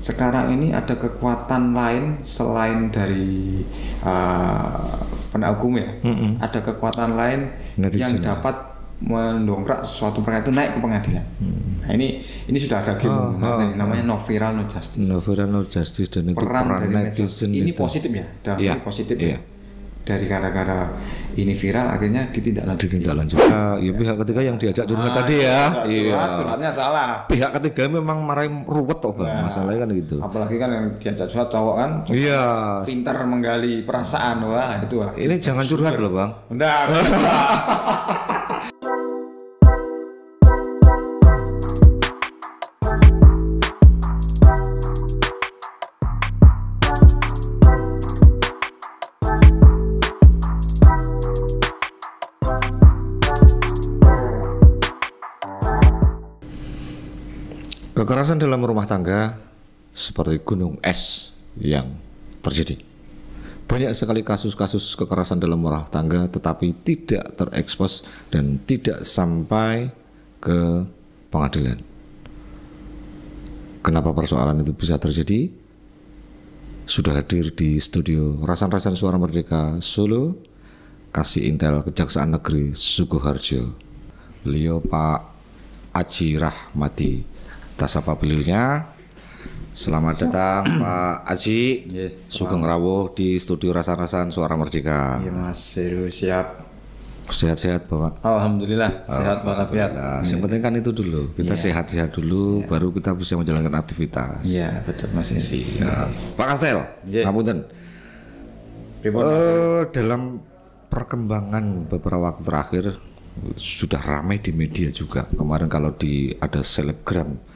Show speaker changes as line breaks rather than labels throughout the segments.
sekarang ini ada kekuatan lain selain dari penegak hukum ya. Ada kekuatan lain yang dapat mendongkrak suatu perkara itu naik ke pengadilan. Nah ini sudah ada game namanya no viral no justice.
No viral no justice, dan itu peran netizen
ini
itu
positif ya, dalam positif ya. Dari gara-gara ini viral akhirnya ditindaklanjuti.
Ya pihak ketiga yang diajak curhat tadi ya.
Curhatnya salah.
Pihak ketiga memang marahin ruwet toh Bang. Masalahnya kan gitu.
Apalagi kan yang diajak curhat cowok kan. Pintar menggali perasaan, wah itu lah.
Ini jangan curhat loh Bang.
Bentar.
Kekerasan dalam rumah tangga seperti gunung es yang terjadi. Banyak sekali kasus-kasus kekerasan dalam rumah tangga tetapi tidak terekspos dan tidak sampai ke pengadilan. Kenapa persoalan itu bisa terjadi? Sudah hadir di studio Rasan-Rasan Suara Merdeka Solo, Kasih Intel Kejaksaan Negeri Sukoharjo. Beliau Pak Aji Rahmadi. Tasapa beliaunya. Selamat datang Pak Aji. Sugeng rawuh di studio Rasan-Rasan Suara Merdeka.
Iya Mas, siap.
Sehat-sehat Bapak.
Alhamdulillah, sehat walafiat.
Yang penting kan itu dulu. Kita sehat-sehat dulu, baru kita bisa menjalankan aktivitas.
Iya, betul Mas.
Siap. Pak Kastel, ngapunten. Dalam perkembangan beberapa waktu terakhir sudah ramai di media juga. Kemarin kalau ada selebgram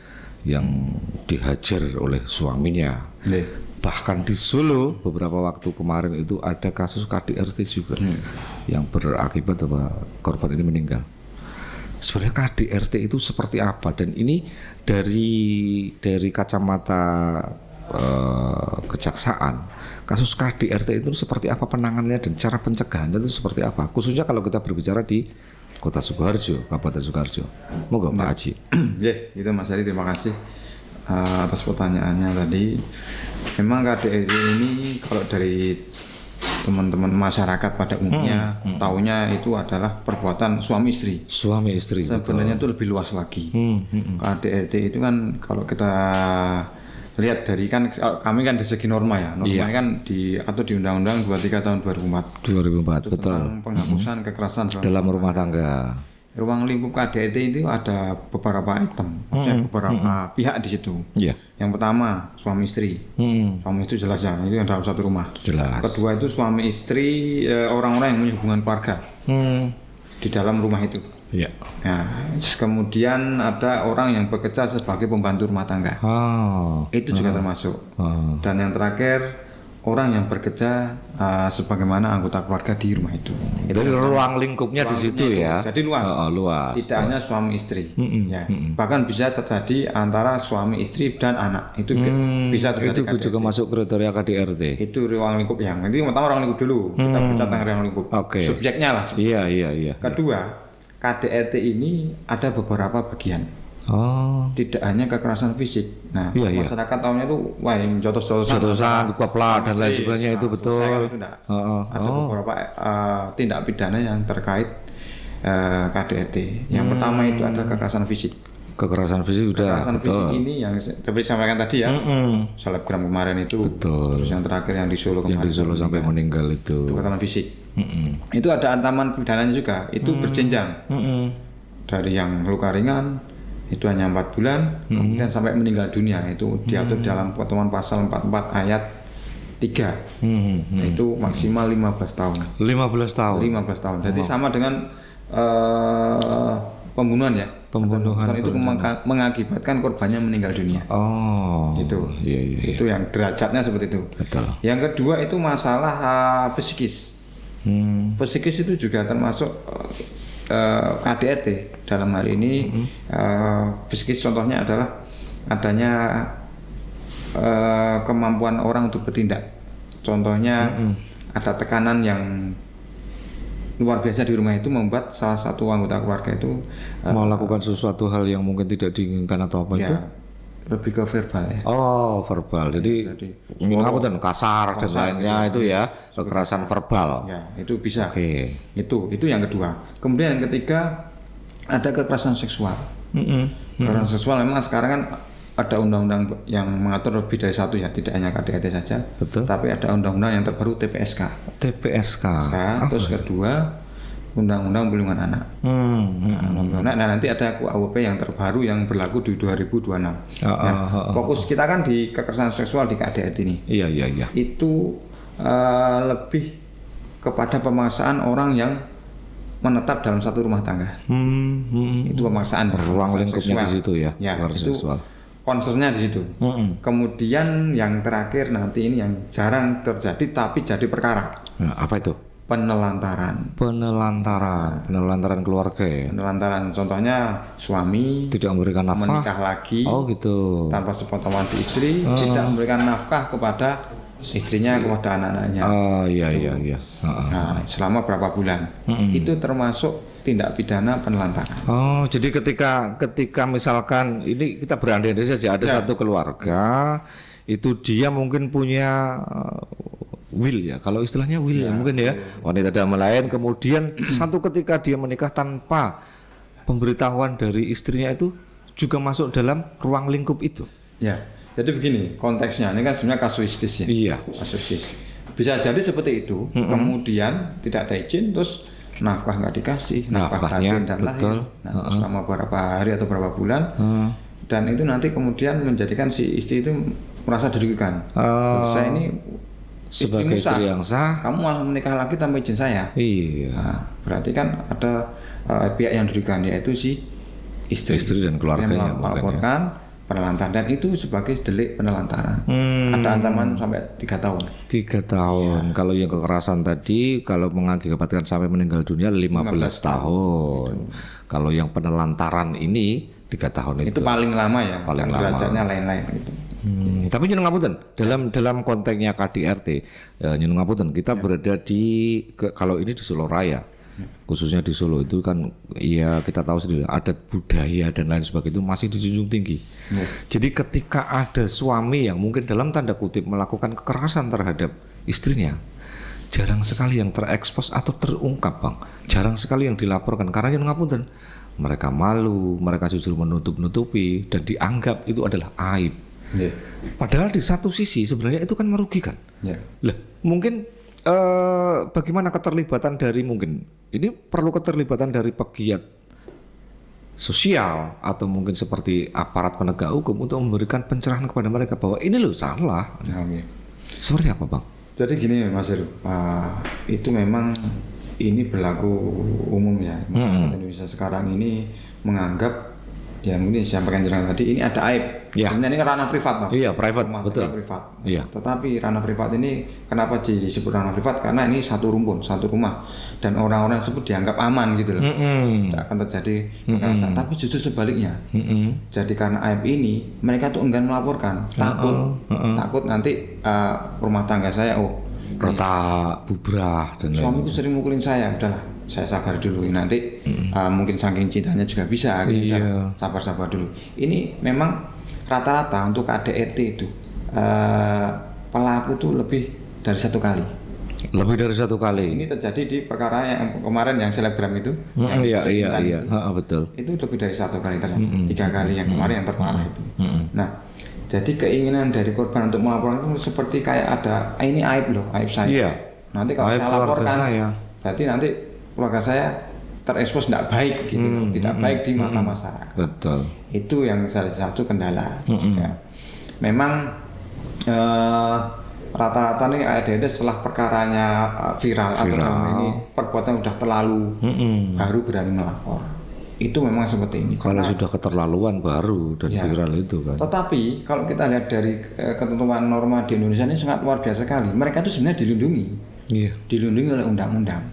yang dihajar oleh suaminya. Bahkan di Solo beberapa waktu kemarin itu ada kasus KDRT juga yang berakibat bahwa korban ini meninggal. Sebenarnya KDRT itu seperti apa, dan ini dari kacamata kejaksaan, kasus KDRT itu seperti apa penanganannya dan cara pencegahannya itu seperti apa, khususnya kalau kita berbicara di Kota Sukoharjo, Kabupaten Sukoharjo. Moga Pak Haji.
Gitu Mas Ari, terima kasih atas pertanyaannya tadi. Memang KDRT ini kalau dari teman-teman masyarakat pada umumnya taunya itu adalah perbuatan suami istri.
Suami istri.
Sebenarnya itu lebih luas lagi. KDRT itu kan kalau kita lihat dari kan kami kan dari segi norma ya. Norma kan diatur di Undang-Undang 23 tahun 2004.
Betul.
Tentang penghapusan kekerasan
dalam rumah tangga.
Ruang lingkup KDRT itu ada beberapa item, maksudnya beberapa pihak di situ. Yang pertama suami istri. Suami istri jelas ya, itu yang dalam satu rumah.
Jelas.
Kedua itu suami istri, orang-orang yang punya hubungan keluarga di dalam rumah itu. Nah, kemudian ada orang yang bekerja sebagai pembantu rumah tangga. Itu juga termasuk. Dan yang terakhir orang yang bekerja sebagaimana anggota keluarga di rumah itu.
Jadi ruang lingkupnya di situ ya.
Jadi luas.
Luas.
Tidak hanya suami istri. Bahkan bisa terjadi antara suami istri dan anak. Itu bisa terjadi.
Itu juga masuk kriteria KDRT.
Itu ruang lingkup yang. Ini pertama ruang lingkup dulu. Kita bicara tentang ruang lingkup. Subjeknya lah.
Iya.
Kedua, KDRT ini ada beberapa bagian. Tidak hanya kekerasan fisik. Nah, masyarakat tahunya itu yang jotos-jotosan,
kuapla dan lain sebagainya itu betul.
Ada beberapa tindak pidana yang terkait KDRT. Yang pertama itu ada kekerasan fisik.
Kekerasan fisik
fisik ini yang seperti sampaikan tadi ya. Selebgram kemarin itu.
Betul.
Terus yang terakhir yang di Solo kemarin.
Yang di Solo sampai meninggal itu.
Kekerasan fisik. Itu ada ancaman pidananya juga. Itu berjenjang. Dari yang luka ringan itu hanya 4 bulan, kemudian sampai meninggal dunia itu diatur dalam potongan pasal 44 ayat 3. Itu maksimal 15 tahun.
15 tahun.
Jadi sama dengan pembunuhan ya. Pembunuhan itu mengakibatkan korbannya meninggal dunia. Itu. Itu yang derajatnya seperti itu.
Betul.
Yang kedua itu masalah psikis. Psikis itu juga termasuk KDRT dalam hal ini. Psikis contohnya adalah adanya kemampuan orang untuk bertindak. Contohnya ada tekanan yang luar biasa di rumah itu membuat salah satu anggota keluarga itu
melakukan sesuatu hal yang mungkin tidak diinginkan atau apa itu.
Lebih ke verbal ya.
Oh, verbal. Jadi ngapunten kasar dan lainnya itu ya, kekerasan verbal.
Ya, itu bisa.
Oke.
Itu yang kedua. Kemudian yang ketiga ada kekerasan seksual. Kekerasan seksual memang sekarang kan ada undang-undang yang mengatur lebih dari satu ya, tidak hanya KDRT saja.
Betul.
Tapi ada undang-undang yang terbaru TPSK. Terus kedua Undang-Undang Perlindungan Anak. Nah, nanti ada KUHP yang terbaru yang berlaku di 2026. Fokus kita kan di kekerasan seksual di KDRT ini.
Iya.
Itu lebih kepada pemaksaan orang yang menetap dalam satu rumah tangga. Itu pemaksaan.
Ruang lingkupnya di situ ya.
Itu concernnya di situ. Kemudian yang terakhir nanti ini yang jarang terjadi tapi jadi perkara.
Nah, apa itu?
Penelantaran
keluarga ya.
Penelantaran contohnya suami
tidak memberikan nafkah,
menikah lagi
gitu
tanpa sepengetahuan si istri, tidak memberikan nafkah kepada istrinya, kepada anak-anaknya.
Iya.
Nah, selama berapa bulan itu termasuk tindak pidana penelantaran.
Jadi ketika misalkan ini kita berandai-andai saja ada satu keluarga itu dia mungkin punya will ya, kalau istilahnya will ya mungkin ya, wanita dalam lain, kemudian satu ketika dia menikah tanpa pemberitahuan dari istrinya itu juga masuk dalam ruang lingkup itu.
Ya, jadi begini konteksnya, ini kan sebenarnya kasuistis ya.
Iya.
Kasuistis. Bisa jadi seperti itu, kemudian tidak ada izin, terus nafkah nggak dikasih, nafkah batin dan lain. Nah, selama beberapa hari atau beberapa bulan, dan itu nanti kemudian menjadikan si istri itu merasa dirugikan. Saya ini
sebagai istri yang sah,
kamu malah menikah lagi tanpa izin saya.
Iya.
Nah, berarti kan ada pihak yang dirugikan, yaitu si istri
dan keluarganya
yang melaporkan penelantaran, dan itu sebagai delik penelantaran. Ada ancaman sampai 3 tahun.
3 tahun. Ya. Kalau yang kekerasan tadi, kalau mengakibatkan sampai meninggal dunia 15 tahun. Kalau yang penelantaran ini 3 tahun itu.
Itu paling lama ya.
Paling lama.
Derajatnya lain-lain gitu.
Tapi nyuwun ngapunten, dalam konteksnya KDRT, nyuwun ngapunten, kita berada kalau ini di Solo Raya, khususnya di Solo itu kan, ya kita tahu sendiri adat budaya dan lain sebagainya itu masih dijunjung tinggi. Jadi ketika ada suami yang mungkin dalam tanda kutip melakukan kekerasan terhadap istrinya, jarang sekali yang terekspos atau terungkap, Bang. Jarang sekali yang dilaporkan karena nyuwun ngapunten, mereka malu, mereka justru menutup-nutupi dan dianggap itu adalah aib. Padahal di satu sisi sebenarnya itu kan merugikan. Lah, mungkin bagaimana keterlibatan dari, mungkin ini perlu keterlibatan dari pegiat sosial atau mungkin seperti aparat penegak hukum untuk memberikan pencerahan kepada mereka bahwa ini loh salah. Seperti apa, Bang?
Jadi gini Mas Heru, itu memang ini berlaku umum ya. Indonesia sekarang ini menganggap, ya mungkin disampaikan jelas tadi, ini ada aib. Sebenarnya ini kan ranah privat, Bang.
Iya, private, betul.
Privat.
Iya.
Tetapi ranah privat ini kenapa disebut ranah privat? Karena ini satu rumpun, satu rumah, dan orang-orang tersebut dianggap aman gitu loh. Tidak akan terjadi kekerasan. Tapi justru sebaliknya. Jadi karena aib ini, mereka tuh enggan melaporkan, takut nanti rumah tangga saya
retak, bubrah dan
suamiku sering mukulin saya, udahlah saya sabar dulu, nanti mungkin saking cintanya juga bisa gitu, sabar-sabar dulu. Ini memang rata-rata untuk KDRT itu pelaku itu lebih dari 1 kali.
Lebih dari 1 kali.
Ini terjadi di perkara yang kemarin yang selebgram itu.
Iya, betul.
Itu lebih dari 1 kali terjadi. 3 kali yang kemarin yang terparah itu. Nah, jadi keinginan dari korban untuk melaporkan itu seperti kayak ada, ini aib loh, aib saya.
Iya.
Nanti kalau saya laporkan, berarti nanti keluarga saya terekspos tidak baik gitu, tidak baik di mata masyarakat.
Betul.
Itu yang salah satu kendala. Ya. Memang rata-rata nih ADD setelah perkaranya viral atau ini perbuatan udah terlalu, baru berani melapor. Itu memang seperti ini.
Kalau sudah keterlaluan baru dan viral itu kan.
Tetapi kalau kita lihat dari ketentuan norma di Indonesia ini sangat luar biasa sekali. Mereka itu sebenarnya dilindungi, dilindungi oleh undang-undang.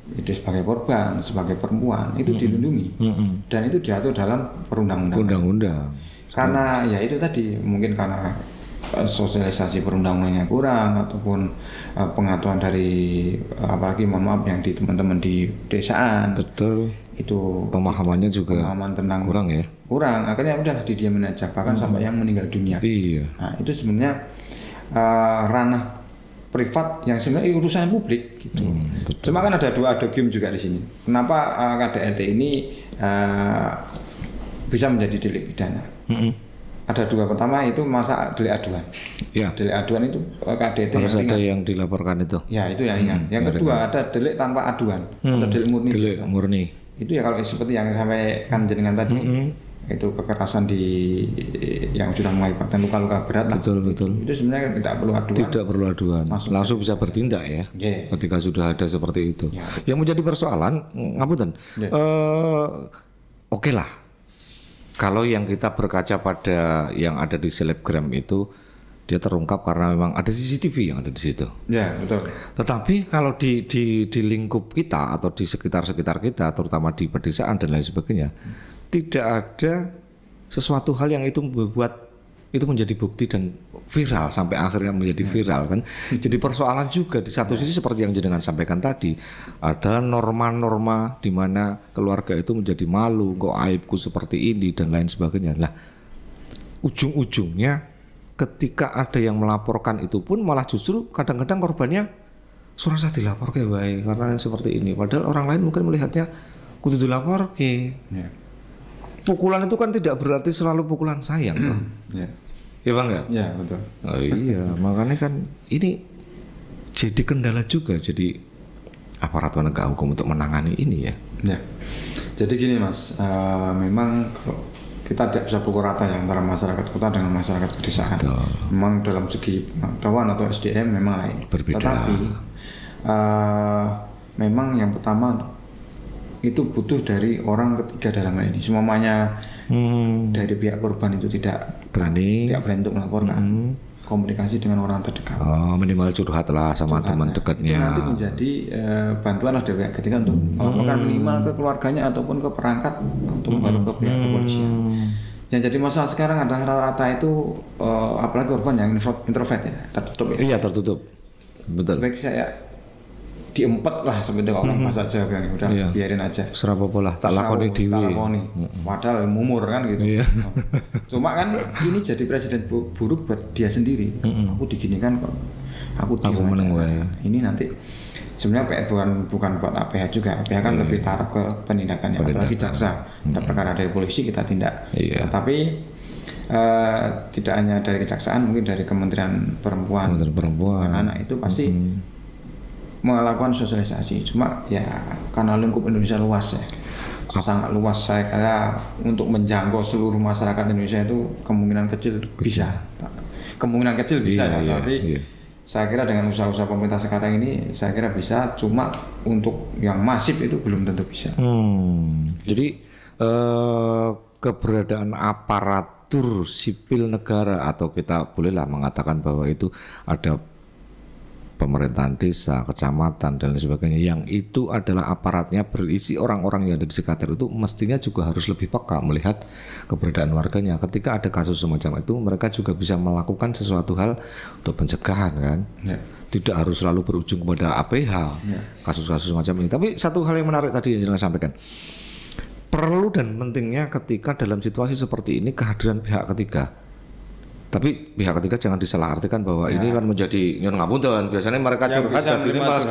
Itu sebagai korban, sebagai perempuan itu dilindungi, dan itu diatur dalam perundang-undangan. Karena ya itu tadi mungkin karena sosialisasi perundang-undangnya kurang, ataupun pengetahuan dari apalagi maaf yang di teman-teman di desaan.
Betul.
Itu
pemahamannya juga
pemahaman tentang
kurang ya.
kurang, akhirnya udah didiamin aja, bahkan sampai yang meninggal dunia.
Iya.
Nah, itu sebenarnya ranah privat yang sebenarnya urusan publik gitu. Cuma kan ada dua game juga di sini. Kenapa KDRT ini bisa menjadi delik pidana? Ada dua. Pertama itu masa delik aduan.
Ya.
Delik aduan itu KDRT
harus ada yang dilaporkan itu.
Ya, itu yang ringan. Yang kedua ada delik tanpa aduan atau delik murni.
Delik murni.
Itu ya kalau seperti yang sampaikan jenengan tadi. Itu kekerasan yang sudah mengakibatkan luka-luka berat.
Betul.
Itu sebenarnya tidak perlu aduan.
Tidak perlu aduan. Langsung bisa bertindak ya. Ketika sudah ada seperti itu. Yang menjadi persoalan, ngapunten. Oke lah. Kalau yang kita berkaca pada yang ada di selebgram itu, dia terungkap karena memang ada CCTV yang ada di situ.
Ya, betul.
Tetapi kalau di lingkup kita atau di sekitar kita, terutama di pedesaan dan lain sebagainya, tidak ada sesuatu hal yang itu membuat itu menjadi bukti dan viral sampai akhirnya menjadi viral kan. Jadi persoalan juga di satu sisi seperti yang jenengan sampaikan tadi, ada norma-norma di mana keluarga itu menjadi malu, kok aibku seperti ini dan lain sebagainya. Lah ujung-ujungnya ketika ada yang melaporkan itu pun malah justru kadang-kadang korbannya surasa dilapor ke wae karena seperti ini. Padahal orang lain mungkin melihatnya kudu dilapor ke. Pukulan itu kan tidak berarti selalu pukulan sayang, ya bang ya?
Ya betul.
Oh iya, makanya kan ini jadi kendala juga jadi aparat penegak hukum untuk menangani ini ya.
Ya, jadi gini mas, memang kita tidak bisa pukul rata ya antara masyarakat kota dengan masyarakat pedesaan. Memang dalam segi pengetahuan atau SDM memang lain.
Berbeda.
Tetapi memang yang pertama itu butuh dari orang ketiga dalam hal ini. Semuanya dari pihak korban itu tidak berani untuk melaporkan. Komunikasi dengan orang terdekat. Oh,
minimal curhat lah sama teman dekatnya.
Itu nanti menjadi bantuan dari pihak ketiga untuk melaporkan minimal ke keluarganya ataupun ke perangkat untuk baru ke pihak kepolisian. Yang jadi masalah sekarang adalah rata-rata itu apalagi korban yang introvert ya, tertutup ya.
Iya, tertutup. Betul.
Baik saya diempet lah seperti orang bahasa Jawa yang udah biarin aja.
Serapopo lah, tak lakoni dhewe.
Padahal mumur kan gitu. Cuma kan ini jadi presiden buruk buat dia sendiri. Aku diginikan kok. Aku meneng wae. Ini nanti sebenarnya bukan buat APH juga. APH kan lebih taraf ke penindakannya, apalagi jaksa. Ada perkara dari polisi kita tindak. Tapi tidak hanya dari kejaksaan, mungkin dari Kementerian Perempuan. Anak itu pasti melakukan sosialisasi. Cuma ya karena lingkup Indonesia luas ya, sangat luas, saya kira untuk menjangkau seluruh masyarakat Indonesia itu kemungkinan kecil bisa tapi saya kira dengan usaha-usaha pemerintah sekarang ini saya kira bisa, cuma untuk yang masif itu belum tentu bisa.
Jadi keberadaan aparatur sipil negara atau kita bolehlah mengatakan bahwa itu ada pemerintahan desa, kecamatan dan lain sebagainya yang itu adalah aparatnya berisi orang-orang yang ada di sekitar itu mestinya juga harus lebih peka melihat keberadaan warganya. Ketika ada kasus semacam itu mereka juga bisa melakukan sesuatu hal untuk pencegahan kan. Tidak harus selalu berujung kepada APH kasus-kasus semacam ini. Tapi satu hal yang menarik tadi yang saya sampaikan, perlu dan pentingnya ketika dalam situasi seperti ini kehadiran pihak ketiga. Tapi pihak ketiga jangan disalahartikan bahwa ini kan menjadi nyon ngapunten. Biasanya mereka curhat ini malah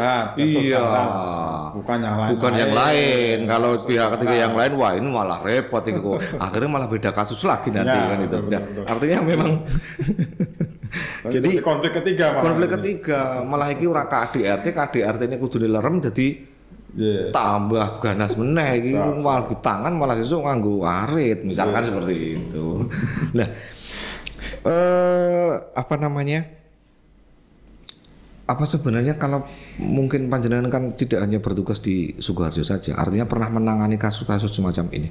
bukan yang lain. Kalau pihak ketiga yang lain, wah ini malah repot ini kok. Akhirnya malah beda kasus lagi nanti kan itu. Artinya memang jadi konflik ketiga malah iki ora KDRT ini kudu dilerem jadi tambah ganas meneh iki malah di tangan malah sesuk nganggo arit misalkan seperti itu. Nah, apa sebenarnya kalau mungkin panjenengan kan tidak hanya bertugas di Sukoharjo saja, artinya pernah menangani kasus-kasus semacam ini.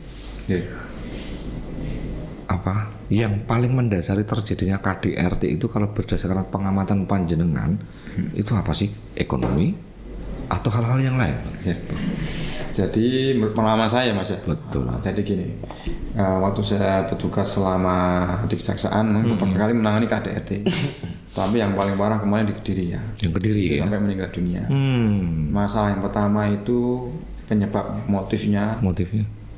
Apa yang paling mendasari terjadinya KDRT itu kalau berdasarkan pengamatan panjenengan itu apa sih? Ekonomi atau hal-hal yang lain?
Jadi menurut pengalaman saya mas ya.
Betul.
Jadi gini, waktu saya bertugas selama di kejaksaan, beberapa kali menangani KDRT. Tapi yang paling parah kemarin di Kediri ya.
Yang Kediri ya.
Sampai meninggal dunia. Masalah yang pertama itu penyebabnya, motifnya.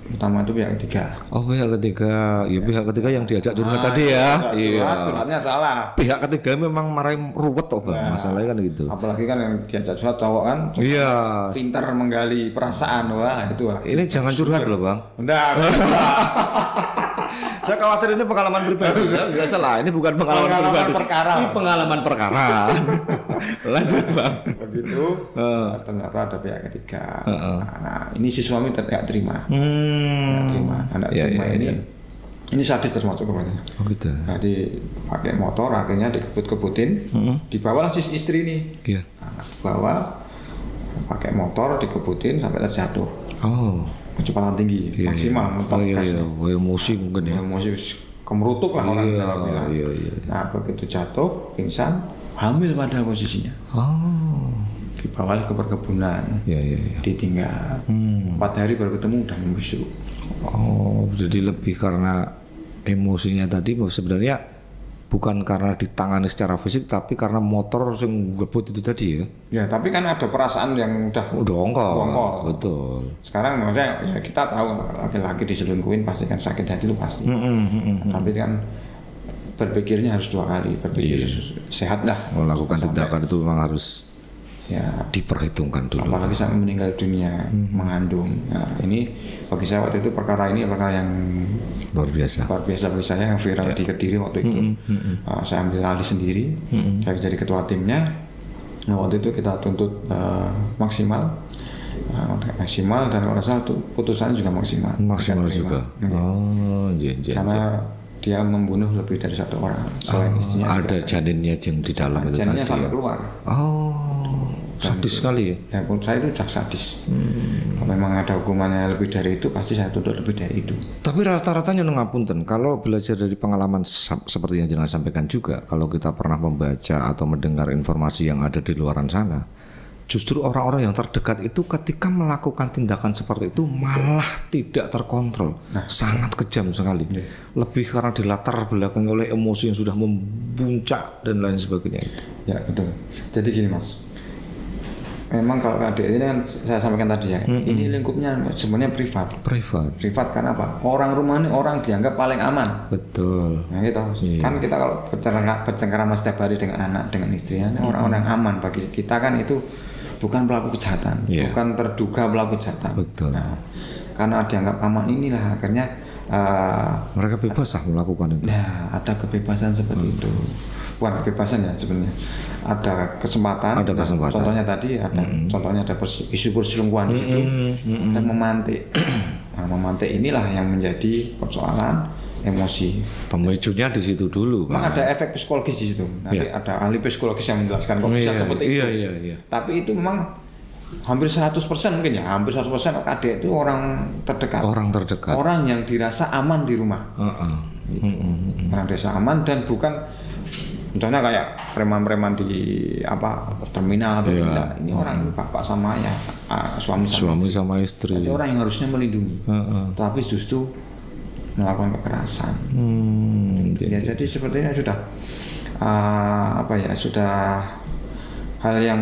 utama itu pihak ketiga.
Oh, pihak ketiga. Ya pihak ketiga yang diajak curhat tadi ya.
Iya. Curhatnya salah.
Pihak ketiga memang marahin ruwet toh, Bang. Masalahnya kan gitu.
Apalagi kan yang diajak curhat cowok kan.
Iya.
Pintar menggali perasaan. Wah, itu lah.
Ini jangan curhat loh, Bang.
Bentar.
Saya khawatir ini pengalaman pribadi. Biasa lah, ini bukan pengalaman pribadi.
Perkara.
Ini pengalaman perkara. Lanjut, Bang.
Begitu. Ternyata ada pihak ketiga. Nah, ini si suami tidak terima. Tidak terima ini sadis termasuk kepadanya.
Oh gitu.
Jadi pakai motor akhirnya dikebut-kebutin, dibawalah si istri ini.
Iya.
Nah, dibawa pakai motor dikebutin sampai terjatuh.
Oh.
Kecepatan tinggi maksimal mentok gasnya.
Emosi mungkin ya.
Emosi kemerutuk lah orang Jawa bilang. Nah begitu jatuh pingsan hamil pada posisinya. Oh. Dibawa ke perkebunan. Ditinggal. 4 hari baru ketemu udah membusuk.
Oh, jadi lebih karena emosinya tadi sebenarnya bukan karena ditangani secara fisik, tapi karena motor yang ngebut itu tadi ya.
Ya, tapi kan ada perasaan yang udah
dongkol. Betul.
Sekarang maksudnya ya kita tahu laki-laki diselingkuhin pasti kan sakit hati itu pasti. Tapi kan berpikirnya harus 2 kali, berpikir sehat lah.
Melakukan tindakan itu memang harus diperhitungkan dulu.
Apalagi sampai meninggal dunia mengandung. Nah, ini bagi saya waktu itu perkara yang
luar biasa
bagi saya yang viral di Kediri waktu itu. Saya ambil alih sendiri, saya jadi ketua timnya. Nah, waktu itu kita tuntut maksimal dan kalau salah putusannya juga maksimal
juga. Karena
dia membunuh lebih dari 1 orang selain istrinya.
Ada janinnya yang di dalam itu tadi.
Janinnya sampai keluar.
Sadis sekali ya.
Ya menurut saya itu sudah sadis. Kalau memang ada hukumannya lebih dari itu, pasti saya tuntut lebih dari itu.
Tapi rata-ratanya ngapunten, kalau belajar dari pengalaman seperti yang jenengan sampaikan juga, kalau kita pernah membaca atau mendengar informasi yang ada di luaran sana, justru orang-orang yang terdekat itu ketika melakukan tindakan seperti itu malah tidak terkontrol, sangat kejam sekali. Lebih karena dilatar belakangi oleh emosi yang sudah membuncak dan lain sebagainya.
Ya betul. Jadi gini Mas. Memang kalau KDRT ini kan saya sampaikan tadi ya, ini lingkupnya sebenarnya privat karena apa? Orang rumah ini orang dianggap paling aman.
Betul.
Nah gitu. Kan kita kalau bercengkerama setiap hari dengan anak, dengan istrinya, orang-orang aman bagi kita kan itu bukan pelaku kejahatan, bukan terduga pelaku kejahatan.
Betul.
Nah, karena dianggap aman inilah akhirnya
mereka bebas melakukan itu.
Nah, ada kebebasan seperti itu. Bukan kebebasan ya sebenarnya, ada kesempatan. Contohnya tadi ada contohnya ada isu perselingkuhan di situ dan memantik. Nah, memantik inilah yang menjadi persoalan emosi.
Pemicunya di situ dulu.
Memang ada efek psikologis di situ. Nanti ada ahli psikologis yang menjelaskan kok bisa seperti itu. Tapi itu memang hampir 100% mungkin ya, hampir 100% KD itu orang terdekat. Orang yang dirasa aman di rumah. Orang dirasa aman dan bukan contohnya kayak preman-preman di terminal atau ini orang ini bapak sama ya suami
sama istri.
Jadi orang yang harusnya melindungi, tapi justru melakukan kekerasan. Jadi sepertinya sudah sudah hal yang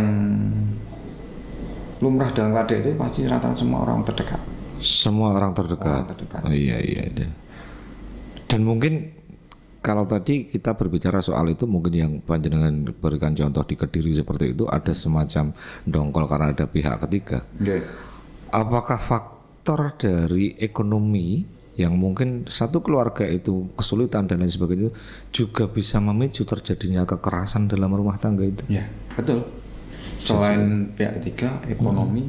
lumrah dalam KD itu pasti rata-rata semua orang terdekat.
Semua orang terdekat. Oh iya. Dan mungkin kalau tadi kita berbicara soal itu, mungkin yang panjenengan berikan contoh di Kediri seperti itu ada semacam dongkol karena ada pihak ketiga. Apakah faktor dari ekonomi yang mungkin satu keluarga itu kesulitan dan lain sebagainya juga bisa memicu terjadinya kekerasan dalam rumah tangga itu?
Ya, betul. Selain pihak ketiga, ekonomi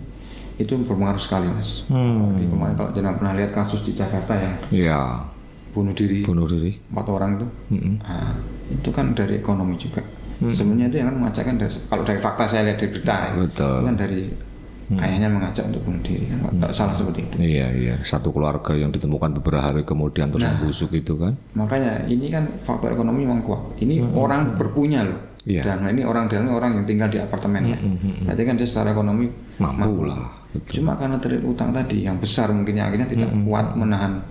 itu berpengaruh sekali, Mas. Kemarin kalau jangan pernah lihat kasus di Jakarta yang bunuh diri 4 orang itu, itu kan dari ekonomi juga. Sebenarnya itu yang mengajak kan kalau dari fakta saya lihat di berita, itu kan dari ayahnya mengajak untuk bunuh diri, kan tidak salah seperti itu.
Iya, satu keluarga yang ditemukan beberapa hari kemudian terus membusuk itu kan.
Makanya ini kan faktor ekonomi memang kuat. Ini orang berpunya loh. Dan ini orang yang tinggal di apartemennya. Berarti kan dia secara ekonomi
mampu lah.
Cuma karena terlilit utang tadi yang besar mungkin akhirnya tidak kuat menahan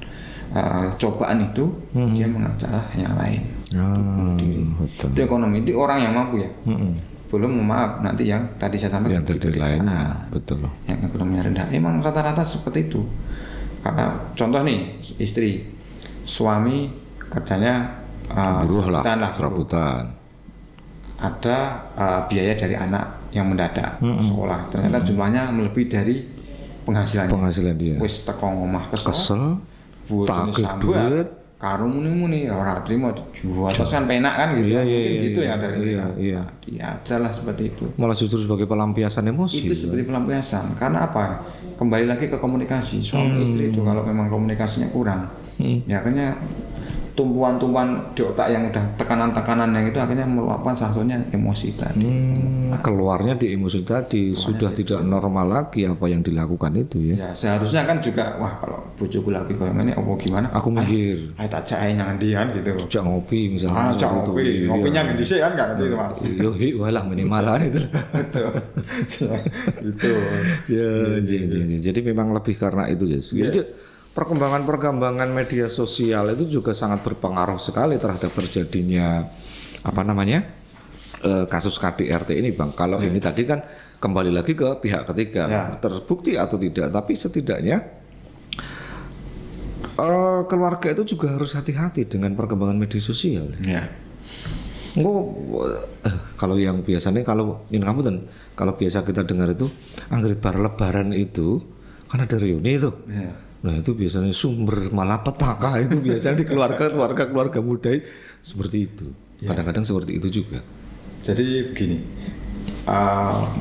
cobaan itu, dia mengajak yang lain untuk diri. Itu ekonomi, itu orang yang mampu ya. Belum maaf nanti yang tadi saya sampaikan
yang tadi lainnya, betul.
Yang ekonominya rendah, emang rata-rata seperti itu. Karena contoh nih istri, suami kerjanya
buruh lah, serabutan.
Ada biaya dari anak yang mendadak sekolah, ternyata jumlahnya melebihi dari penghasilan dia. Wis teko omah kesel,
takih duit,
karo muni ora trimo dijual, terus kan penak kan gitu. Mungkin gitu ya dari mereka. Dia aja lah seperti itu.
Malah justru sebagai pelampiasan emosi.
Itu seperti pelampiasan. Karena apa? Kembali lagi ke komunikasi. Suami istri itu kalau memang komunikasinya kurang, ya akhirnya tumpuan-tumpuan di otak yang udah tekanan-tekanan yang itu akhirnya meluapkan salah satunya emosi tadi.
Keluarnya di emosi tadi, sudah tidak normal lagi apa yang dilakukan itu ya.
Ya seharusnya kan juga, wah kalau bojoku lagi kayak ini apa gimana?
Aku mikir.
Ayo tak cak jangan dian gitu.
Cak ngopi misalnya.
Cak ngopi. Ngopinya ngendi sih kan enggak ngerti itu Mas.
Yo walah minimalan itu.
Betul. Itu.
Jadi memang lebih karena itu ya. Jadi perkembangan media sosial itu juga sangat berpengaruh sekali terhadap terjadinya kasus KDRT ini Bang. Kalau ini tadi kan kembali lagi ke pihak ketiga, terbukti atau tidak, tapi setidaknya keluarga itu juga harus hati-hati dengan perkembangan media sosial. Kalau yang biasanya kalau biasa kita dengar itu anggar lebaran itu kan ada reuni itu. Nah itu biasanya sumber malapetaka itu biasanya di keluarga muda seperti itu. Kadang-kadang seperti itu juga.
Jadi begini,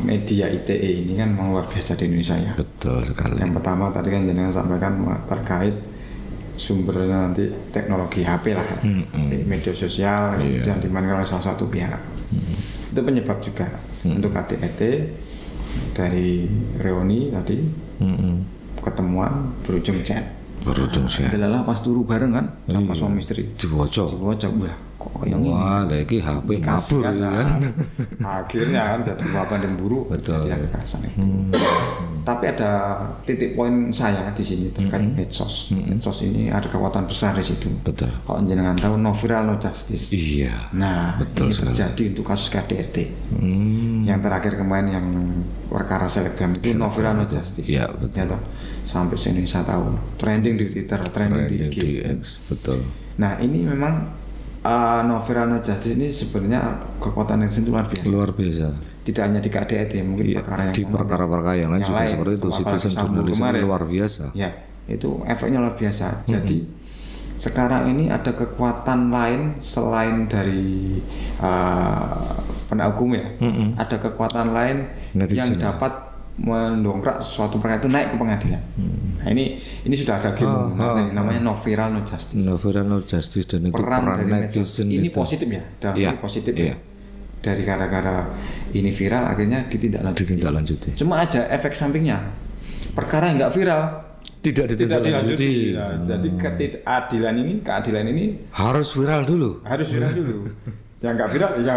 media ITE ini kan memang luar biasa di Indonesia ya.
Betul sekali.
Yang pertama tadi kan jenengan sampaikan terkait sumbernya nanti teknologi HP lah, media sosial yang dimainkan oleh salah satu pihak. Itu penyebab juga untuk KDRT dari reuni tadi. Ketemuan berujung chat. Adalah pas turu bareng kan sama suami istri.
Dibocok.
Kok yang
lagi HP kabur kan.
Akhirnya kan jadi bapak dan buruk jadi kekerasan itu. Tapi ada titik poin saya di sini terkait medsos. Medsos ini ada kekuatan besar di situ.
Betul.
Kalau jenengan tahu no viral no justice.
Iya.
Nah, betul ini terjadi untuk kasus KDRT. Yang terakhir kemarin yang perkara selebgram itu no viral no justice.
Iya, betul.
Ya, sampai se-Indonesia tahu trending di Twitter, trending di
X, betul.
Nah ini memang no viral no justice ini sebenarnya kekuatan yang luar biasa. Tidak hanya di KDRT, mungkin perkara yang
di perkara-perkara yang lain juga seperti itu. Citizen journalism luar biasa.
Ya, itu efeknya luar biasa. Jadi sekarang ini ada kekuatan lain selain dari penegak hukum ya. Ada kekuatan lain yang dapat mendongkrak suatu perkara itu naik ke pengadilan. Nah ini sudah ada game namanya no viral no justice.
No viral no justice dan itu peran netizen
ini itu positif ya, dalam positif ya. Dari gara-gara ini viral akhirnya ditindaklanjuti. Cuma aja efek sampingnya perkara yang nggak viral tidak ditindaklanjuti. Jadi keadilan ini harus viral dulu. Yang nggak viral ya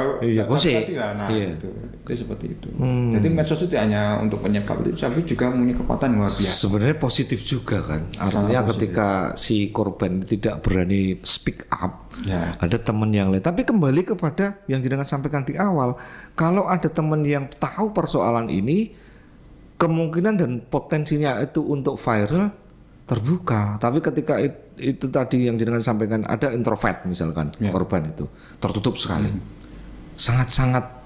itu seperti itu. Jadi medsos itu hanya untuk penyebab itu, tapi juga punya kekuatan luar biasa.
Sebenarnya positif juga kan, artinya ketika si korban tidak berani speak up, ada teman yang lain. Tapi kembali kepada yang jangan sampaikan di awal, kalau ada teman yang tahu persoalan ini, kemungkinan dan potensinya itu untuk viral terbuka. Tapi ketika itu tadi yang jenengan sampaikan ada introvert misalkan korban itu tertutup sekali, sangat-sangat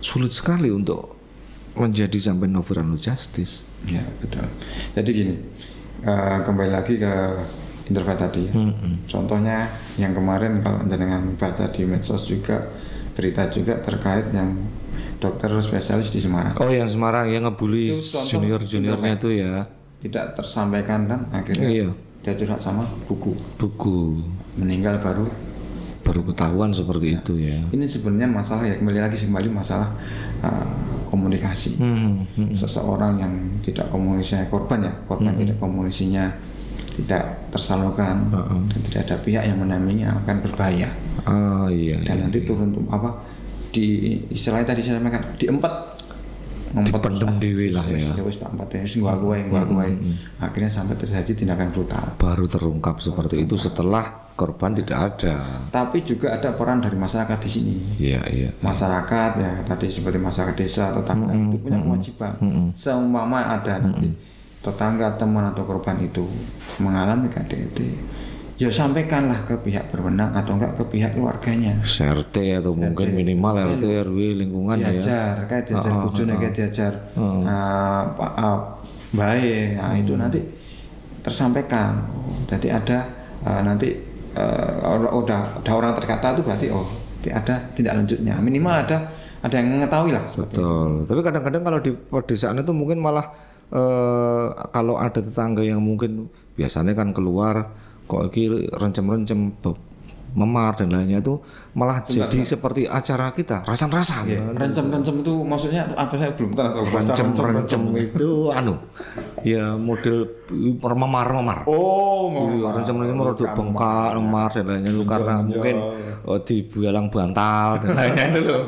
sulit sekali untuk menjadi sampai no viral no justice.
Ya betul. Jadi gini, kembali lagi ke introvert tadi. Contohnya yang kemarin kalau jenengan baca di medsos juga berita juga terkait yang dokter spesialis di Semarang.
Oh yang Semarang yang ngebully junior-juniornya itu ya.
Tidak tersampaikan kan akhirnya dia curhat sama buku meninggal baru
ketahuan seperti itu ya.
Ini sebenarnya masalah ya kembali masalah komunikasi. Seseorang yang tidak komunikasinya korban tidak komunikasinya tidak tersalurkan dan tidak ada pihak yang mendampingi akan berbahaya. Dan nanti turun di istilahnya tadi saya sampaikan
dipendem dewi lah ya.
Akhirnya sampai terjadi tindakan brutal.
Baru terungkap seperti itu setelah korban tidak ada.
Tapi juga ada peran dari masyarakat di sini. Masyarakat ya tadi seperti masyarakat desa tetap itu punya kewajiban. Seumpama ada nanti tetangga, teman atau korban itu mengalami KDRT, ya sampaikanlah ke pihak berwenang atau enggak ke pihak keluarganya.
RT atau mungkin minimal RT RW lingkungan
diajar, kayak diajar bojone, kayak diajar baik. Nah itu nanti tersampaikan. Jadi ada nanti udah orang terkata itu berarti ada tindak lanjutnya. Minimal ada yang mengetahui lah.
Betul. Tapi kadang-kadang kalau di pedesaan itu mungkin malah kalau ada tetangga yang mungkin biasanya kan keluar kok kiri rencem-rencem memar dan lainnya itu malah jadi seperti acara kita rasan-rasan.
Rencem-rencem itu maksudnya apa, saya belum tahu.
Rencem itu ya model memar-memar. Rencem-rencem rodok bengkak, memar dan lainnya itu karena mungkin dibualang bantal dan lainnya itu loh.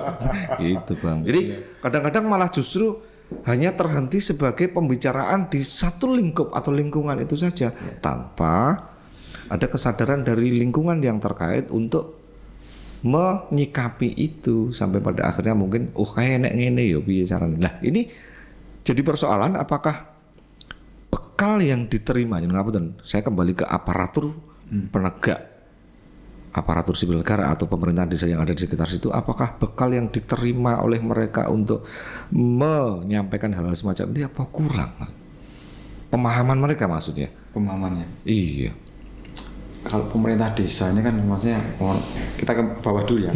Gitu Bang. Jadi kadang-kadang malah justru hanya terhenti sebagai pembicaraan di satu lingkup atau lingkungan itu saja tanpa ada kesadaran dari lingkungan yang terkait untuk menyikapi itu sampai pada akhirnya mungkin kayak enek ngene ya piye carane. Nah, ini jadi persoalan apakah bekal yang diterima saya kembali ke aparatur penegak aparatur sipil negara atau pemerintahan desa yang ada di sekitar situ, apakah bekal yang diterima oleh mereka untuk menyampaikan hal-hal semacam ini apa kurang? Pemahaman mereka maksudnya?
Pemahamannya.
Iya.
Kalau pemerintah desanya kan maksudnya kita ke bawah dulu ya,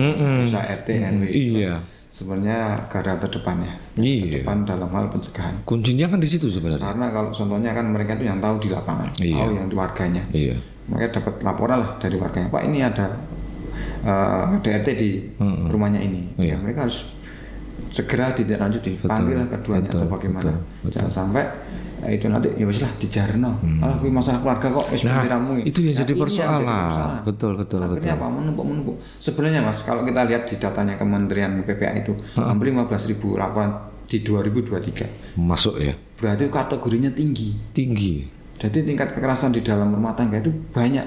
desa RT RW.
Iya.
Sebenarnya garda terdepannya.
Iya.
Terdepan dalam hal pencegahan.
Kuncinya kan di situ sebenarnya.
Karena kalau contohnya kan mereka itu yang tahu di lapangan, tahu yang di warganya.
Iya.
Mereka dapat laporan lah dari warganya, Pak ini ada RT di rumahnya ini.
Iya.
Ya, mereka harus segera ditindaklanjuti, panggil keduanya atau bagaimana. Jangan sampai itu nanti ya wis lah dijarno. Alah kuwi masalah keluarga kok wis diramu.
Itu yang jadi persoalan. Betul.
Akhirnya apa menumpuk. Sebenarnya Mas, kalau kita lihat di datanya Kementerian PPA itu hampir 15.000 laporan di 2023.
Masuk ya.
Berarti kategorinya tinggi. Jadi tingkat kekerasan di dalam rumah tangga itu banyak.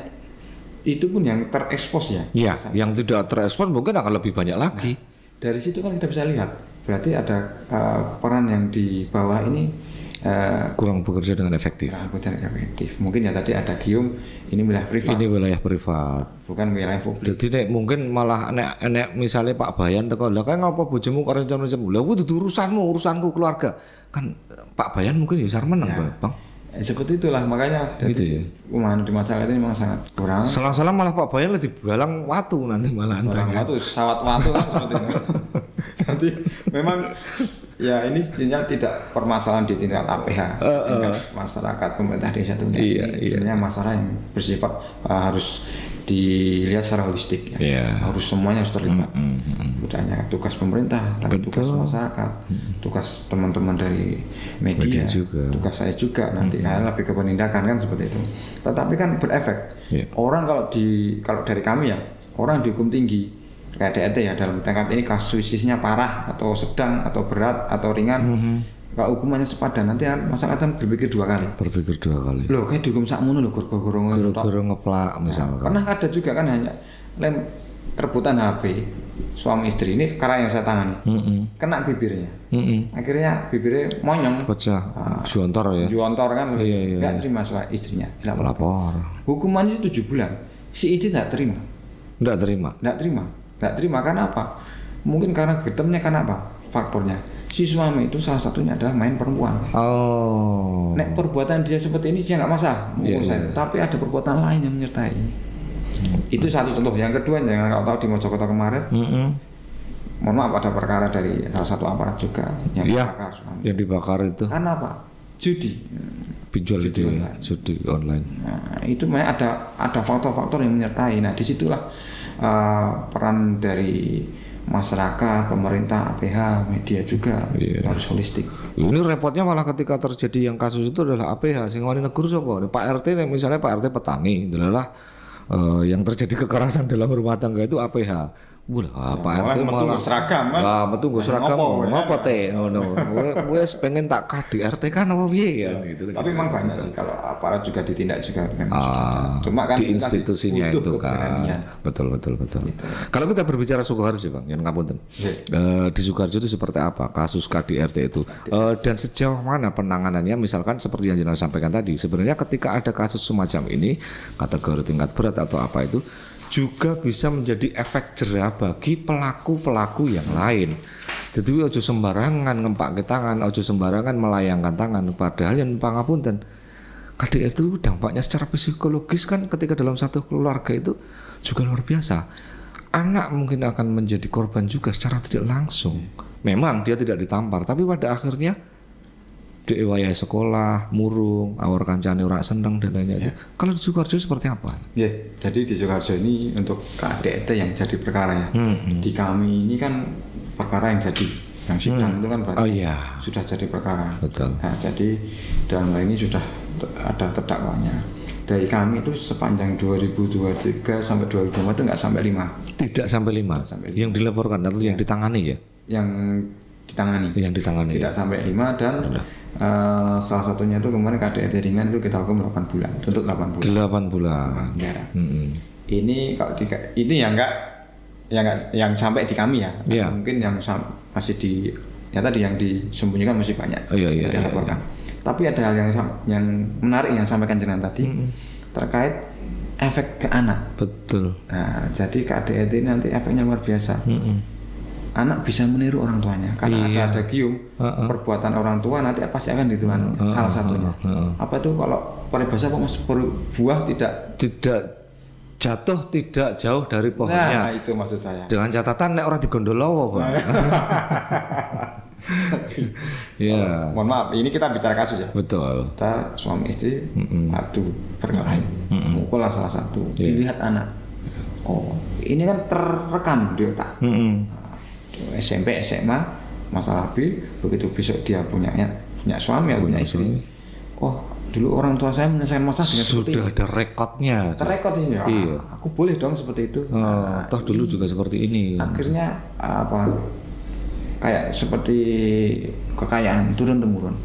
Itu pun yang terekspos ya.
Iya, yang tidak terekspos mungkin akan lebih banyak lagi.
Dari situ kan kita bisa lihat. Berarti ada peran yang di bawah ini
kurang bekerja dengan efektif.
Mungkin ya tadi ada gium, ini wilayah privat.
Ini wilayah privat.
Bukan wilayah publik.
Jadi mungkin malah nek misalnya Pak Bayan teko, lah kae ngapa bojomu kok rencana-rencana. Lah kudu urusanku keluarga. Kan Pak Bayan mungkin ya sarmeneng Bang.
Seperti itulah makanya
gitu ya.
Di masyarakat ini memang sangat kurang.
Salah-salah malah Pak Bayan lebih dibalang watu nanti malahan.
Balang watu, sawat watu kan seperti itu. Jadi memang ya ini sebenarnya tidak permasalahan di tingkat APH, tingkat masyarakat pemerintah desa itu. Sebenarnya masalah yang bersifat harus dilihat secara holistik ya. Harus semuanya harus terlibat. Bukan hanya tugas pemerintah, tapi tugas masyarakat, tugas teman-teman dari media juga. Tugas saya juga nanti lebih ke penindakan kan seperti itu. Tetapi kan berefek. Orang kalau dari kami ya, orang dihukum tinggi kayak DRT ya dalam tingkat ini kasusnya parah atau sedang atau berat atau ringan. Kalau hukumannya sepadan nanti masyarakat kan berpikir dua kali. Loh kayak dihukum sakmono lho goro-goro
ngeplak misalkan.
Pernah ada juga kan hanya rebutan HP suami istri ini karena yang saya tangani. Kena bibirnya. Akhirnya bibirnya monyong.
Pecah. Juontor ya.
Juontor kan. Enggak terima istrinya.
Lapor.
Hukumannya 7 bulan. Si istri enggak terima. Enggak terima karena apa? Mungkin karena getemnya, karena apa? Faktornya. Si suami itu salah satunya adalah main perempuan. Nek perbuatan dia seperti ini dia nggak masalah, tapi ada perbuatan lain yang menyertai. Itu satu contoh. Yang kedua, jangan kau tahu di Mojokerto kemarin, mohon maaf ada perkara dari salah satu aparat juga yang dibakar.
Yang dibakar itu.
Karena apa? Judi.
Pinjol itu judi online.
Nah, itu ada faktor-faktor yang menyertai. Nah, disitulah peran dari masyarakat, pemerintah, APH, media juga harus holistik.
Ini repotnya malah ketika terjadi yang kasus itu adalah APH, sing wani negur sapa? Pak RT misalnya Pak RT petani, adalah yang terjadi kekerasan dalam rumah tangga itu APH. Pak RT malah
seragam kan.
Wah, metu nggo seragam. Ngopo teh ngono. Wes pengen tak KDRT kan apa piye ya gitu.
Tapi memang banyak sih kalau aparat juga ditindak juga.
Cuma kan di institusinya itu kan. Betul. Gitu. Kalau kita berbicara Sukoharjo Bang, yang ngapunten. Di Sukoharjo itu seperti apa kasus KDRT itu? Dan sejauh mana penanganannya, misalkan seperti yang jenengan sampaikan tadi, sebenarnya ketika ada kasus semacam ini, kategori tingkat berat atau apa itu, juga bisa menjadi efek jerah bagi pelaku-pelaku yang lain. Jadi ojo sembarangan ngempake tangan, ojo sembarangan melayangkan tangan. Padahal yang pangapunten, KDRT itu dampaknya secara psikologis kan ketika dalam satu keluarga itu juga luar biasa. Anak mungkin akan menjadi korban juga secara tidak langsung. Memang dia tidak ditampar, tapi pada akhirnya di wayah sekolah, murung, awar kancane ora seneng dan lainnya. Kalau di Sukoharjo seperti apa?
Jadi di Sukoharjo ini untuk KDRT yang jadi perkara ya. Di kami ini kan perkara yang jadi, yang sidang itu kan berarti sudah jadi perkara.
Betul.
Nah, jadi dalam hal ini sudah ada terdakwanya. Dari kami itu sepanjang 2023 sampai 2024 itu nggak sampai 5.
Tidak sampai 5. Yang dilaporkan atau yang ditangani ya?
Yang ditangani. Tidak sampai 5 dan salah satunya itu kemarin KDRT ringan itu kita hukum 8 bulan, tuntut 8 bulan.
8 bulan.
Ini kalau ini ya enggak yang sampai di kami ya. Mungkin yang masih tadi yang disembunyikan masih banyak. Dilaporkan. Tapi ada hal yang menarik yang sampaikan jenengan tadi terkait efek ke anak.
Betul.
Nah, jadi KDRT ini nanti efeknya luar biasa. Anak bisa meniru orang tuanya karena ada gium perbuatan orang tua nanti pasti akan ditirukan salah satunya. Apa itu kalau peribahasa kok Mas, buah tidak jatuh tidak jauh dari pohonnya. Nah, itu maksud saya.
Dengan catatan nek ora digondolowo, Pak.
Mohon maaf, ini kita bicara kasus ya.
Betul.
Kita suami istri adu berkelahi, mukullah salah satu, dilihat anak. Oh, ini kan terekam di otak. SMP, SMA, masa labil, begitu besok dia punya suami atau punya istri. Oh, dulu orang tua saya menyelesaikan masalah dengan seperti
sudah ada rekodnya.
Terrekod di sini.
Iya.
Aku boleh dong seperti itu.
Toh dulu juga seperti ini.
Akhirnya kayak seperti kekayaan turun temurun.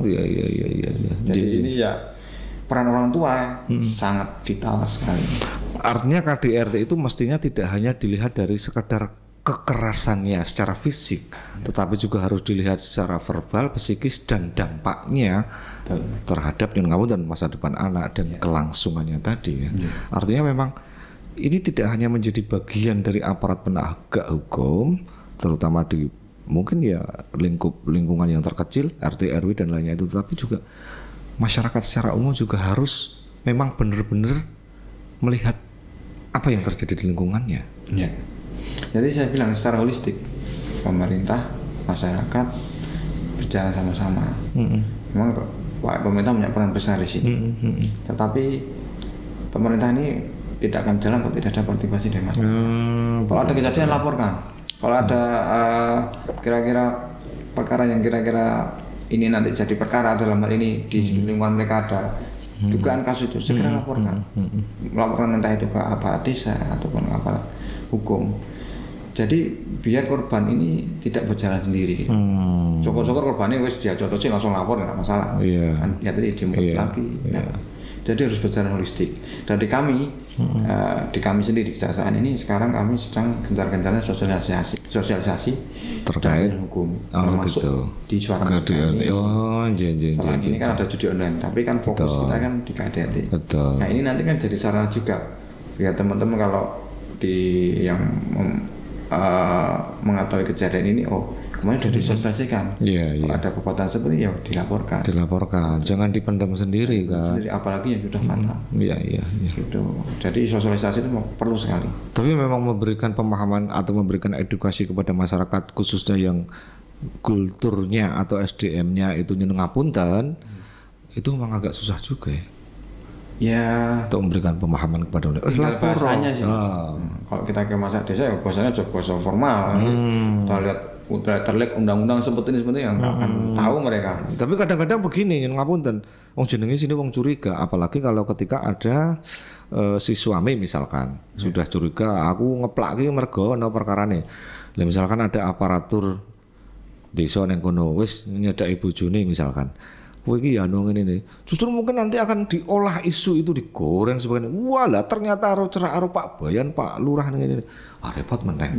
Iya.
Jadi ini ya peran orang tua sangat vital sekali.
Artinya KDRT itu mestinya tidak hanya dilihat dari sekedar kekerasannya secara fisik, tetapi juga harus dilihat secara verbal, psikis dan dampaknya terhadap yang kamu dan masa depan anak dan kelangsungannya tadi ya. Artinya memang ini tidak hanya menjadi bagian dari aparat penegak hukum, terutama di mungkin ya lingkungan yang terkecil, RT RW dan lainnya itu, tapi juga masyarakat secara umum juga harus memang benar-benar melihat apa yang terjadi di lingkungannya.
Jadi saya bilang secara holistik, pemerintah, masyarakat berjalan sama-sama. Memang pemerintah punya peran besar di sini. Tetapi pemerintah ini tidak akan jalan kalau tidak ada partisipasi dari masyarakat. Kalau ada kejadian laporkan. Kalau ada kira-kira perkara yang kira-kira ini nanti jadi perkara dalam hal ini di lingkungan mereka ada dugaan kasus itu, segera laporkan. Laporkan entah itu ke aparat desa ataupun ke aparat hukum. Jadi biar korban ini tidak berjalan sendiri. Syukur-syukur korbannya wis dia cocokin langsung lapor nggak masalah. Kan ya tadi dimulai lagi. Jadi harus berjalan holistik. Dan di kami sendiri di kejaksaan ini sekarang kami sedang gencar-gencarnya sosialisasi terkait hukum, termasuk gitu. Di suara ini. Selain ini kan ada judi online, tapi kan fokus kita kan di KDRT. Nah ini nanti kan jadi sarana juga biar teman-teman kalau di yang mengetahui kejadian ini, kemarin sudah disosialisasikan. Kalau ada perbuatan seperti ya dilaporkan.
Jangan dipendam sendiri kan.
Apalagi yang sudah fatal. Gitu. Jadi sosialisasi itu perlu sekali.
Tapi memang memberikan pemahaman atau memberikan edukasi kepada masyarakat khususnya yang kulturnya atau SDM-nya itu ngapunten, itu memang agak susah juga ya. Untuk memberikan pemahaman kepada mereka.
Bahasanya sih Mas. Kalau kita ke masa desa ya bahasanya bahasa formal. Kita lihat terlihat undang-undang seperti ini yang nggak akan tahu mereka.
Tapi kadang-kadang begini, ngapunten, Wong jenenge sini wong curiga, apalagi kalau ketika ada si suami misalkan sudah curiga, aku ngeplak iki mergo ana perkarane. Lah misalkan ada aparatur desa ning kono wis nyedaki bojone misalkan. Kowe iki ya anu ngene. Justru mungkin nanti akan diolah isu itu digoreng sebagainya. Walah ternyata cerak karo Pak Bayan, Pak Lurah ngene. Ah repot meneh.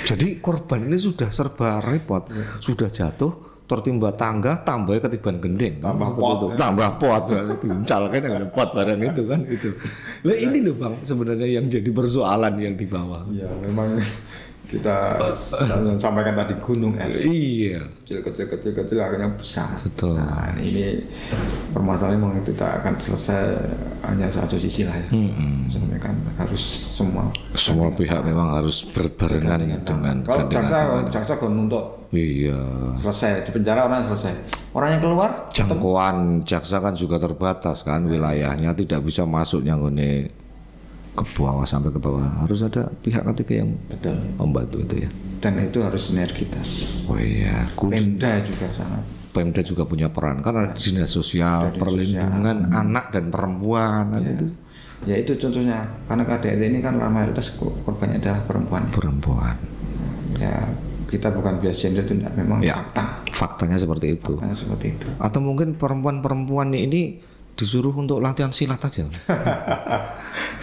Jadi korban ini sudah serba repot, sudah jatuh tertimba tangga, tambah ketiban gendeng, tambah pot, uncal kan ada pot barang itu kan itu. Lah ini loh Bang sebenarnya yang jadi persoalan yang di bawah.
Ya memang kita sampaikan tadi gunung es.
Iya.
Kecil akhirnya besar.
Betul.
Nah ini permasalahan memang tidak akan selesai hanya satu sisi lah ya. Sampaikan harus semua
pihak memang harus berbarengan dengan.
Kalau jaksa kalau nuntut.
Iya.
Selesai di penjara orang selesai. Orang yang keluar
jangkauan jaksa kan juga terbatas kan wilayahnya, tidak bisa masuk yang ini ke bawah sampai ke bawah, harus ada pihak ketiga yang betul membantu itu ya.
Dan itu harus sinergitas.
Oh iya.
Pemda juga sangat.
Pemda juga punya peran karena dinas sosial, perlindungan anak dan perempuan
ya.
Itu.
Ya itu contohnya karena KDRT ini kan mayoritas korbannya adalah perempuan.
Perempuan.
Ya kita bukan bias gender itu memang ya, fakta.
Faktanya seperti itu.
Faktanya seperti itu.
Atau mungkin perempuan ini disuruh untuk latihan silat aja.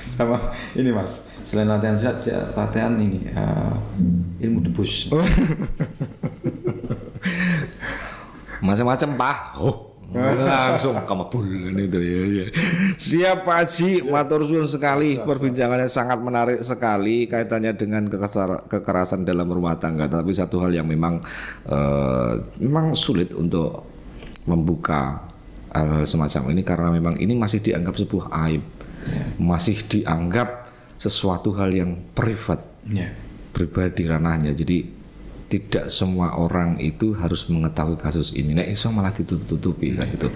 Sama ini Mas, selain latihan silat, latihan ini ilmu debus.
Macam-macam Pak. Langsung kemebul itu ya. Siap Pak Haji, matur suwun sekali, perbincangannya sangat menarik sekali kaitannya dengan kekerasan dalam rumah tangga. Tapi satu hal yang memang sulit untuk membuka hal semacam ini karena memang ini masih dianggap sebuah aib, masih dianggap sesuatu hal yang privat, pribadi ranahnya. Jadi tidak semua orang itu harus mengetahui kasus ini. Nah, iso malah ditutup-tutupi kan itu.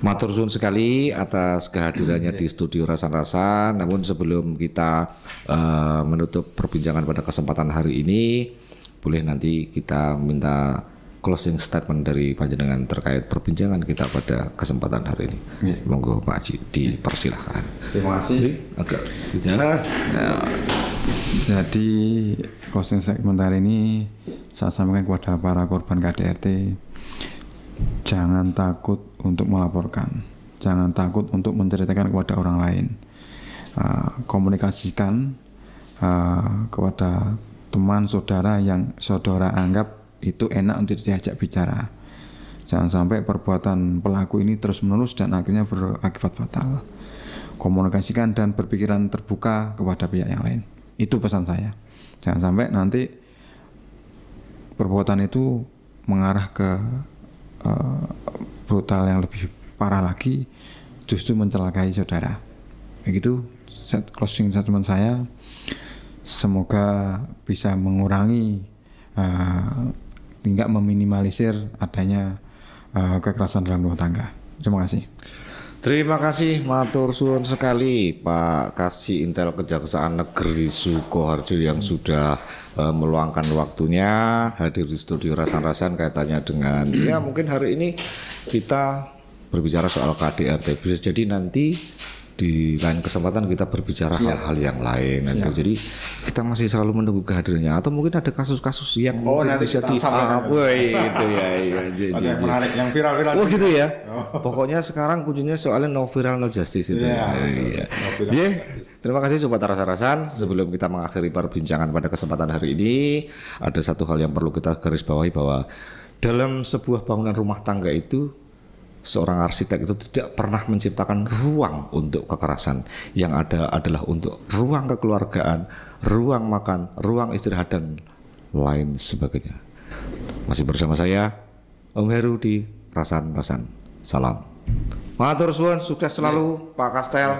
Matur suwun sekali atas kehadirannya di studio Rasan-Rasan. Namun sebelum kita menutup perbincangan pada kesempatan hari ini, boleh nanti kita minta closing statement dari panjenengan terkait perbincangan kita pada kesempatan hari ini. Monggo Pak Haji dipersilahkan.
Terima kasih.
Oke.
Jadi closing statement hari ini saya sampaikan kepada para korban KDRT, jangan takut untuk melaporkan, jangan takut untuk menceritakan kepada orang lain. Komunikasikan kepada teman saudara yang saudara anggap itu enak untuk diajak bicara. Jangan sampai perbuatan pelaku ini terus-menerus dan akhirnya berakibat fatal. Komunikasikan dan berpikiran terbuka kepada pihak yang lain. Itu pesan saya. Jangan sampai nanti perbuatan itu mengarah ke brutal yang lebih parah lagi, justru mencelakai saudara. Begitu closing statement saya. Semoga bisa mengurangi hingga meminimalisir adanya kekerasan dalam rumah tangga. Terima kasih.
Terima kasih, matur suwun sekali Pak Kasih Intel Kejaksaan Negeri Sukoharjo yang sudah meluangkan waktunya hadir di studio Rasan-Rasan kaitannya dengan ya mungkin hari ini kita berbicara soal KDRT, bisa jadi nanti di lain kesempatan kita berbicara hal-hal yang lain. Jadi kita masih selalu menunggu kehadirannya atau mungkin ada kasus-kasus yang
nanti
bisa
itu
ya.
Yang menarik, yang viral-viral.
Oh gitu ya. Pokoknya sekarang kuncinya soalnya no viral no justice itu. Terima kasih Sobat Rasan-Rasan. Sebelum kita mengakhiri perbincangan pada kesempatan hari ini, ada satu hal yang perlu kita garis bawahi bahwa dalam sebuah bangunan rumah tangga itu seorang arsitek itu tidak pernah menciptakan ruang untuk kekerasan. Yang ada adalah untuk ruang kekeluargaan, ruang makan, ruang istirahat dan lain sebagainya. Masih bersama saya Om Heru di Rasan-Rasan. Salam. Matur suwun, sukses selalu Pak Kastel.